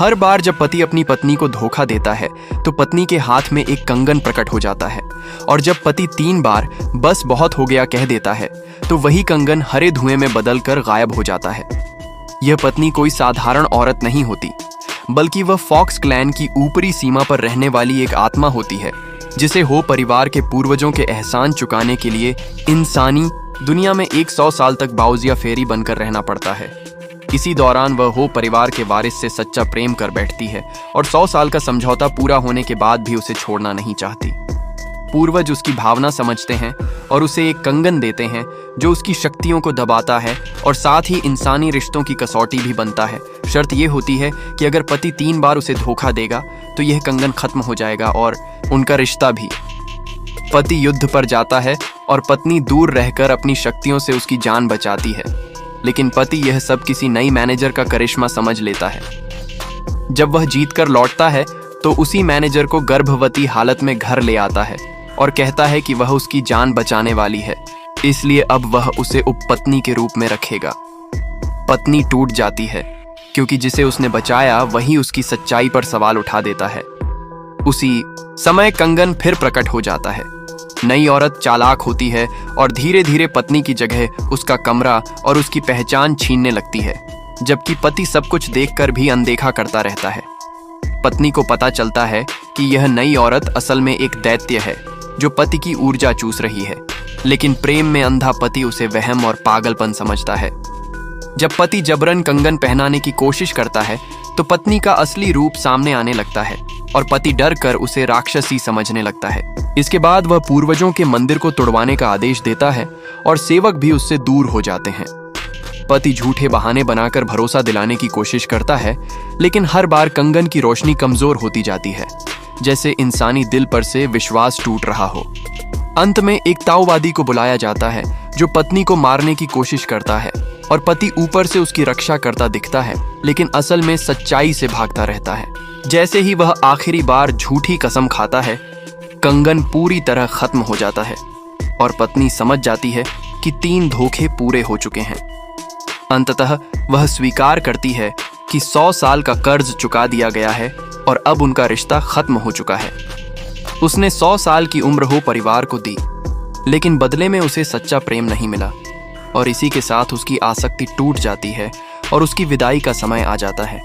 हर बार जब पति अपनी पत्नी को धोखा देता है तो पत्नी के हाथ में एक कंगन प्रकट हो जाता है, और जब पति 3 बार बस बहुत हो गया कह देता है तो वही कंगन हरे धुएं में बदलकर गायब हो जाता है। यह पत्नी कोई साधारण औरत नहीं होती, बल्कि वह फॉक्स क्लैन की ऊपरी सीमा पर रहने वाली एक आत्मा होती है, जिसे हो परिवार के पूर्वजों के एहसान चुकाने के लिए इंसानी दुनिया में 100 साल तक बाउजिया फेरी बनकर रहना पड़ता है। इसी दौरान वह हो परिवार के वारिस से सच्चा प्रेम कर बैठती है और 100 साल का समझौता पूरा होने के बाद भी उसे छोड़ना नहीं चाहती। पूर्वज उसकी भावना समझते हैं और उसे एक कंगन देते हैं जो उसकी शक्तियों को दबाता है और साथ ही इंसानी रिश्तों की कसौटी भी बनता है। शर्त यह होती है कि अगर पति 3 बार उसे धोखा देगा तो यह कंगन खत्म हो जाएगा और उनका रिश्ता भी। पति युद्ध पर जाता है और पत्नी दूर रहकर अपनी शक्तियों से उसकी जान बचाती है, लेकिन पति यह सब किसी नई मैनेजर का करिश्मा समझ लेता है। जब वह जीतकर लौटता है तो उसी मैनेजर को गर्भवती हालत में घर ले आता है और कहता है कि वह उसकी जान बचाने वाली है, इसलिए अब वह उसे उपपत्नी के रूप में रखेगा। पत्नी टूट जाती है क्योंकि जिसे उसने बचाया वही उसकी सच्चाई पर सवाल उठा देता है। उसी समय कंगन फिर प्रकट हो जाता है। नई औरत चालाक होती है और धीरे धीरे पत्नी की जगह उसका कमरा और उसकी पहचान छीनने लगती है, जबकि पति सब कुछ देखकर भी अनदेखा करता रहता है। पत्नी को पता चलता है कि यह नई औरत असल में एक दैत्य है जो पति की ऊर्जा चूस रही है, लेकिन प्रेम में अंधा पति उसे वहम और पागलपन समझता है। जब पति जबरन कंगन पहनाने की कोशिश करता है तो पत्नी का असली रूप सामने आने लगता है और पति डर कर उसे राक्षसी समझने लगता है। इसके बाद वह पूर्वजों के मंदिर को तोड़वाने का आदेश देता है और सेवक भी उससे दूर हो जाते हैं। पति झूठे बहाने बनाकर भरोसा दिलाने की कोशिश करता है, लेकिन हर बार कंगन की रोशनी कमजोर होती जाती है, जैसे इंसानी दिल पर से विश्वास टूट रहा हो। अंत में एक ताओवादी को बुलाया जाता है जो पत्नी को मारने की कोशिश करता है और पति ऊपर से उसकी रक्षा करता दिखता है, लेकिन असल में सच्चाई से भागता रहता है। जैसे ही वह आखिरी बार झूठी कसम खाता है, कंगन पूरी तरह खत्म हो जाता है और पत्नी समझ जाती है कि 3 धोखे पूरे हो चुके हैं। अंततः वह स्वीकार करती है कि 100 साल का कर्ज चुका दिया गया है और अब उनका रिश्ता खत्म हो चुका है। उसने 100 साल की उम्र हो परिवार को दी, लेकिन बदले में उसे सच्चा प्रेम नहीं मिला, और इसी के साथ उसकी आसक्ति टूट जाती है और उसकी विदाई का समय आ जाता है।